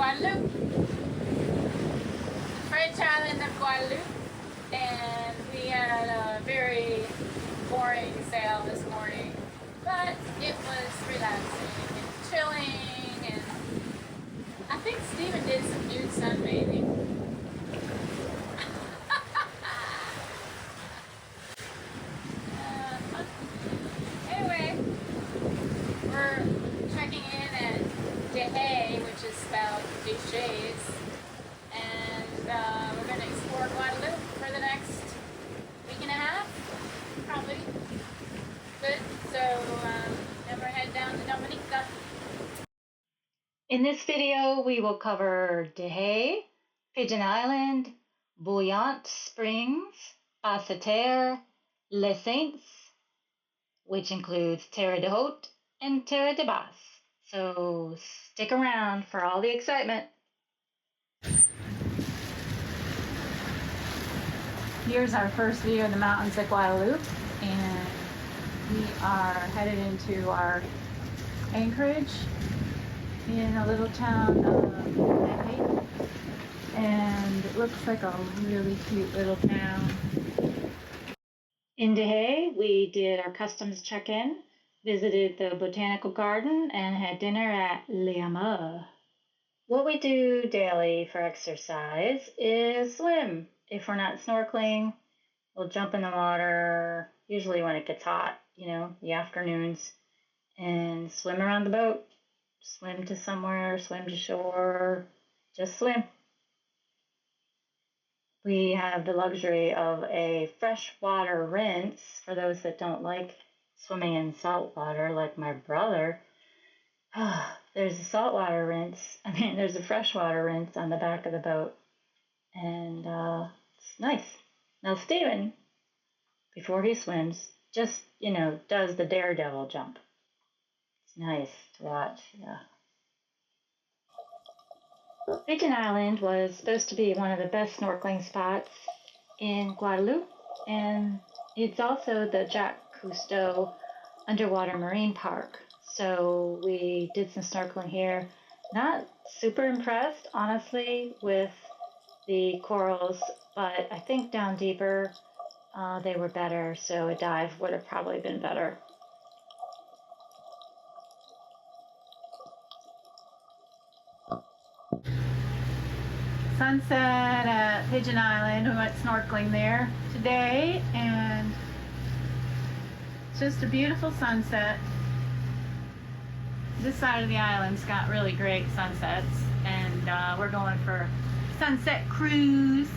Guadeloupe, French island of Guadeloupe, and we had a very boring sail this morning, but it was relaxing and chilling, and I think Stephen did some nude sunbathing. Anyway, we're checking in at DeShaies, which is spelled DeShaies, and we're going to explore Guadeloupe for the next week and a half, probably. Good. So then we're headed down to Dominica. In this video, we will cover DeShaies, Pigeon Island, Bouillante Springs, Basse Terre, Les Saints, which includes Terre de Haute and Terre de Basse. So stick around for all the excitement. Here's our first view of the mountains at Guadeloupe, and we are headed into our Anchorage in a little town of Malendure, and it looks like a really cute little town. In DeShaies, we did our customs check-in, visited the Botanical Garden, and had dinner at l'Amour. What we do daily for exercise is swim. If we're not snorkeling, we'll jump in the water, usually when it gets hot, the afternoons, and swim around the boat. Swim to somewhere, swim to shore, just swim. We have the luxury of a freshwater rinse for those that don't like swimming in salt water like my brother. There's a saltwater rinse. There's a freshwater rinse on the back of the boat. And it's nice. Now, Stephen, before he swims, just, does the daredevil jump. It's nice to watch, yeah. Pigeon Island was supposed to be one of the best snorkeling spots in Guadeloupe, and it's also the Jacque Cousteau underwater marine park. So we did some snorkeling here. Not super impressed, honestly, with the corals, but I think down deeper they were better, so a dive would have probably been better. Sunset at Pigeon Island. We went snorkeling there today, and it's just a beautiful sunset. This side of the island's got really great sunsets, and we're going for sunset cruise.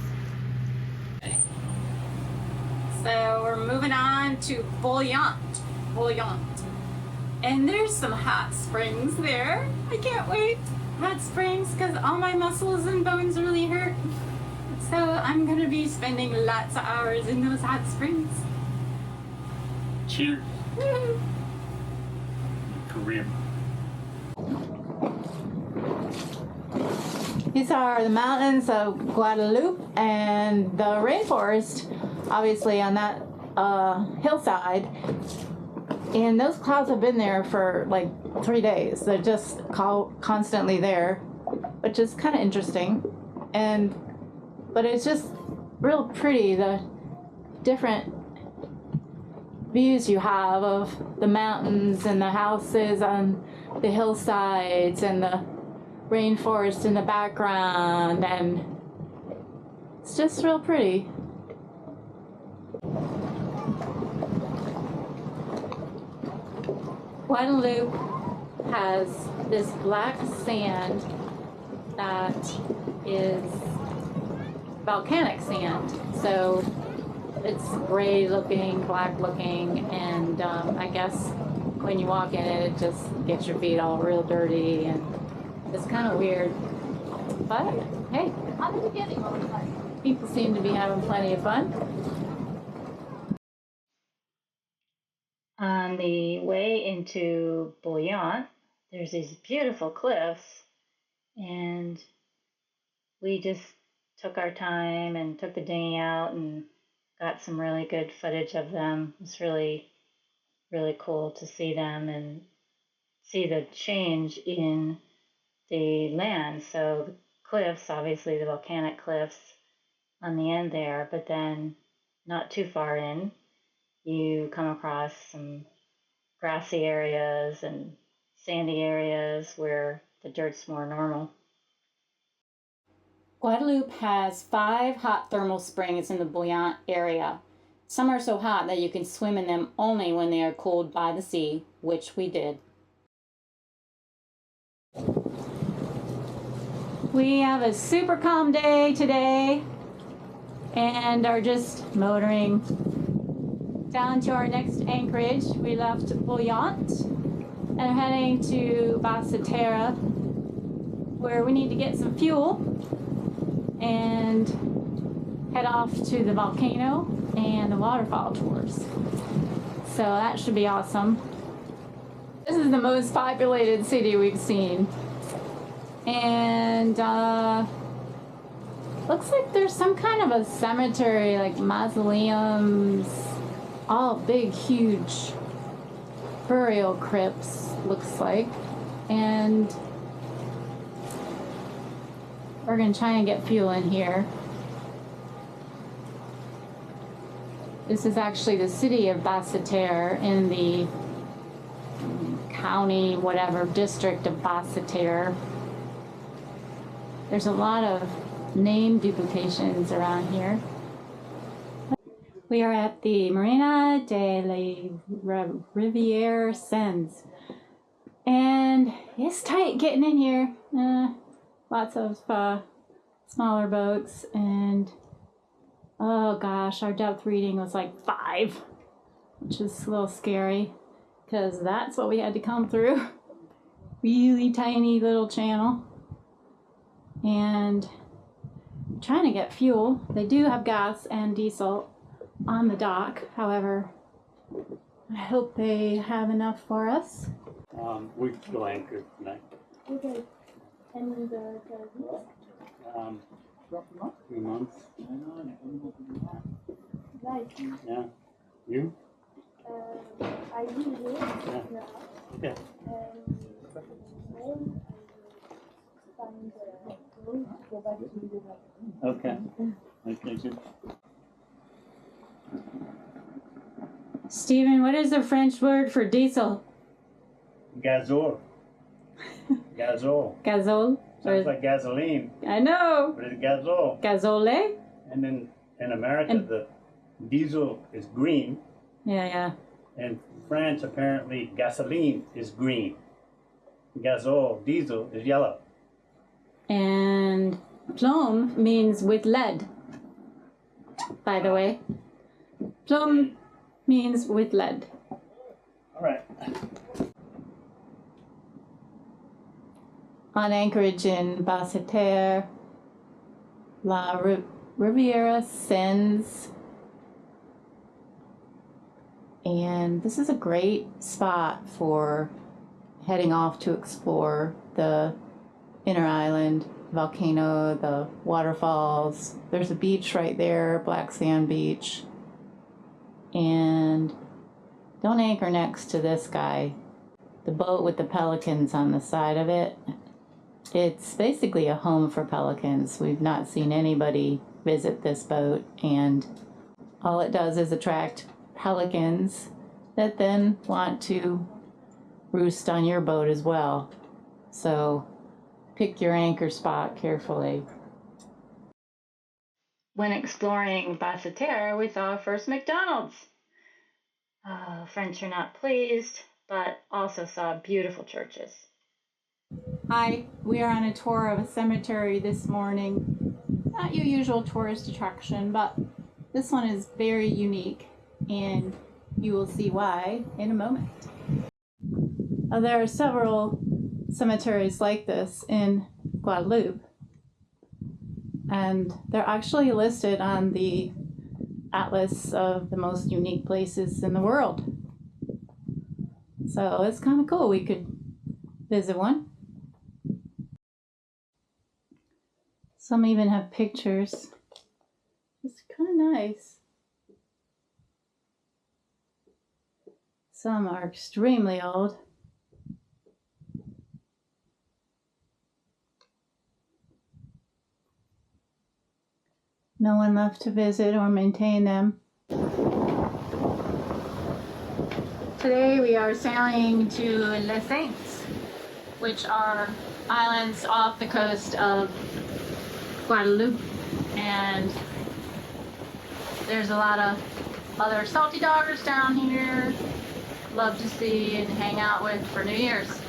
So we're moving on to Bouillante, and there's some hot springs there. I can't wait. Hot springs, because all my muscles and bones really hurt. So I'm going to be spending lots of hours in those hot springs. Cheers. Woo-hoo. Korean. These are the mountains of Guadeloupe and the rainforest, obviously on that hillside. And those clouds have been there for like 3 days. They're just constantly there, which is kind of interesting. But it's just real pretty, the different views you have of the mountains and the houses on the hillsides and the rainforest in the background, and it's just real pretty. Guadeloupe has this black sand that is volcanic sand, so it's gray looking, black looking, and I guess when you walk in it, it just gets your feet all real dirty, and it's kind of weird. But hey, people seem to be having plenty of fun. On the way into Bouillante, there's these beautiful cliffs, and we just took our time and took the dinghy out and got some really good footage of them. It's really, really cool to see them and see the change in the land. So the cliffs, obviously the volcanic cliffs on the end there, but then not too far in, you come across some grassy areas and sandy areas where the dirt's more normal. Guadeloupe has 5 hot thermal springs in the Bouillante area. Some are so hot that you can swim in them only when they are cooled by the sea, which we did. We have a super calm day today and are just motoring down to our next anchorage. We left Bouillante and are heading to Basse Terre, where we need to get some fuel and head off to the volcano and the waterfall tours. So that should be awesome. This is the most populated city we've seen. And looks like there's some kind of a cemetery, like mausoleums, all big, huge burial crypts, looks like. And we're gonna try and get fuel in here. This is actually the city of Basse Terre in the county, whatever, district of Basse Terre. There's a lot of name duplications around here. We are at the Marina de la Riviere-Sens. And it's tight getting in here. Lots of smaller boats, and oh gosh, our depth reading was like 5, which is a little scary because that's what we had to come through. Really tiny little channel. And trying to get fuel. They do have gas and diesel on the dock. However, I hope they have enough for us. We go anchor tonight. Okay. And 3 months. right. Yeah. You? I live here Yeah. now. Okay. And find go back to the Okay. Okay, good. Stephen, what is the French word for diesel? Gazole. Gazole. Gazole? Sounds like gasoline, I know. but it's gazole. Gazole? And then in America, And- the diesel is green. Yeah. In France, apparently, gasoline is green. Gazole, diesel, is yellow. And plomb means with lead, by the way. Plomb means with lead. All right. On Anchorage in Basse Terre, La Riviere-Sens. And this is a great spot for heading off to explore the inner island, volcano, the waterfalls. There's a beach right there, black sand beach. And don't anchor next to this guy. The boat with the pelicans on the side of it. It's basically a home for pelicans. We've not seen anybody visit this boat, and all it does is attract pelicans that then want to roost on your boat as well. So pick your anchor spot carefully. When exploring Basse Terre, we saw our first McDonald's. French are not pleased, but also saw beautiful churches. Hi, we are on a tour of a cemetery this morning. Not your usual tourist attraction, but this one is very unique, and you will see why in a moment. There are several cemeteries like this in Guadeloupe, and they're actually listed on the atlas of the most unique places in the world. So it's kind of cool. We could visit one. Some even have pictures. It's kind of nice. Some are extremely old. No one left to visit or maintain them. Today we are sailing to Les Saints, which are islands off the coast of Guadeloupe, and there's a lot of other salty doggers down here. Love to see and hang out with for New Year's.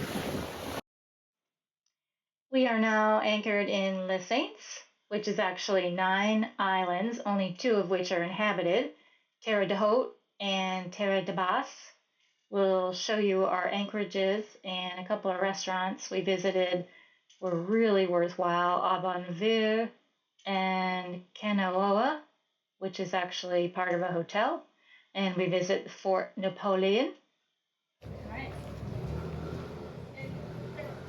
We are now anchored in Les Saints, which is actually 9 islands, only 2 of which are inhabited, Terre de Haute and Terre de Basse. We'll show you our anchorages, and a couple of restaurants we visited were really worthwhile. Avonville and Canoa, which is actually part of a hotel, and we visit Fort Napoleon. Right.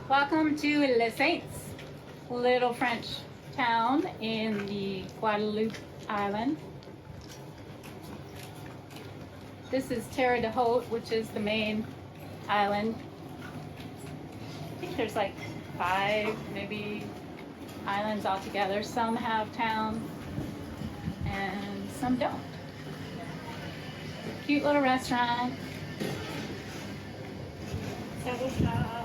Welcome to Les Saints, little French town in the Guadeloupe Island. This is Terre de Haute, which is the main island. I think there's like 5, maybe, islands altogether. Some have towns and some don't. Cute little restaurant. Several shops.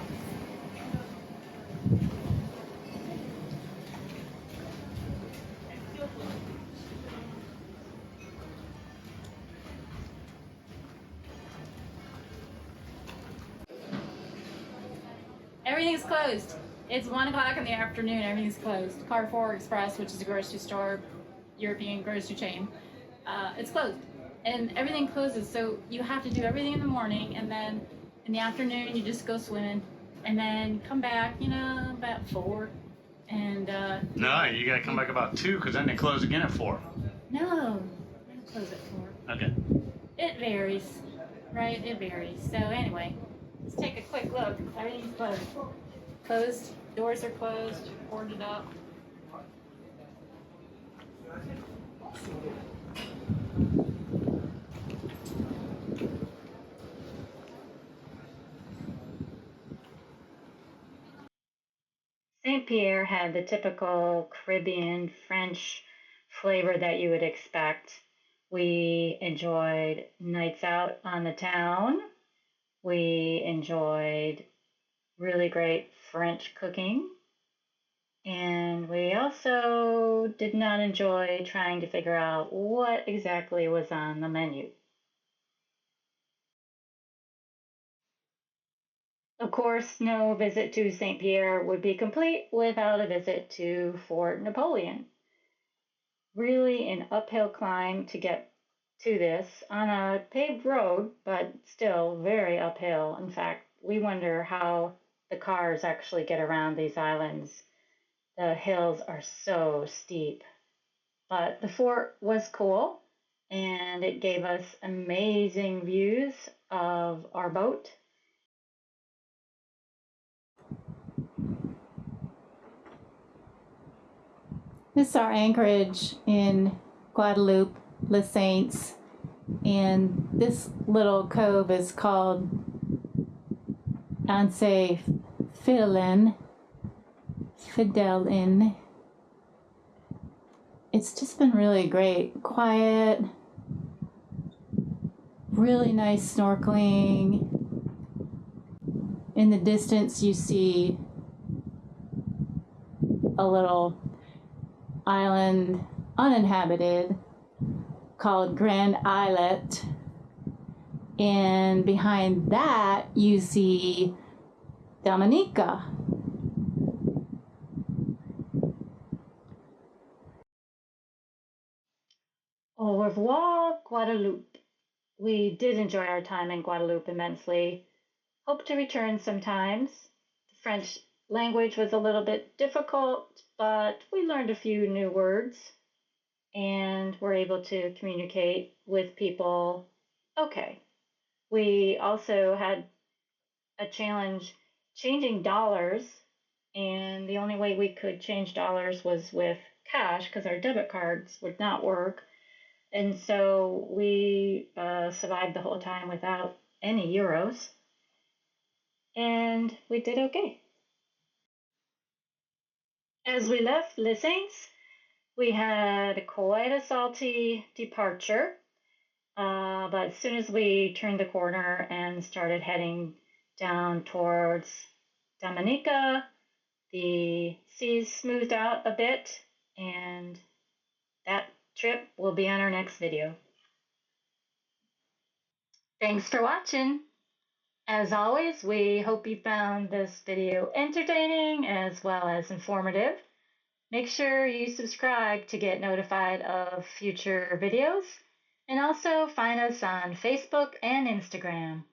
Everything's closed. It's 1 o'clock in the afternoon. Everything's closed. Carrefour Express, which is a grocery store, European grocery chain, it's closed, and everything closes. So you have to do everything in the morning, and then in the afternoon you just go swimming, and then come back, about 4. And No, you gotta come back about 2, because then they close again at 4. no, they don't close at 4. Okay. It varies, right? It varies. So anyway, let's take a quick look. Everything's closed. Closed. Doors are closed. Boarded up. St. Pierre had the typical Caribbean French flavor that you would expect. We enjoyed nights out on the town. We enjoyed really great French cooking. And we also did not enjoy trying to figure out what exactly was on the menu. Of course, no visit to St. Pierre would be complete without a visit to Fort Napoleon. Really an uphill climb to get to this on a paved road, but still very uphill. In fact, we wonder how the cars actually get around these islands. The hills are so steep. But the fort was cool, and it gave us amazing views of our boat. This is our anchorage in Guadeloupe, Les Saints, and this little cove is called Anse Fidelin. It's just been really great. Quiet, really nice snorkeling. In the distance you see a little island uninhabited called Grand Islet, and behind that you see Dominica. Au revoir, Guadeloupe. We did enjoy our time in Guadeloupe immensely. Hope to return sometimes. The French language was a little bit difficult, but we learned a few new words and were able to communicate with people okay. We also had a challenge changing dollars, and the only way we could change dollars was with cash because our debit cards would not work. And so we survived the whole time without any euros. And we did okay. As we left Les Saints, We had quite a salty departure, but as soon as we turned the corner and started heading down towards Dominica, the seas smoothed out a bit, and that trip will be on our next video. Thanks for watching. As always, we hope you found this video entertaining as well as informative. Make sure you subscribe to get notified of future videos, and also find us on Facebook and Instagram.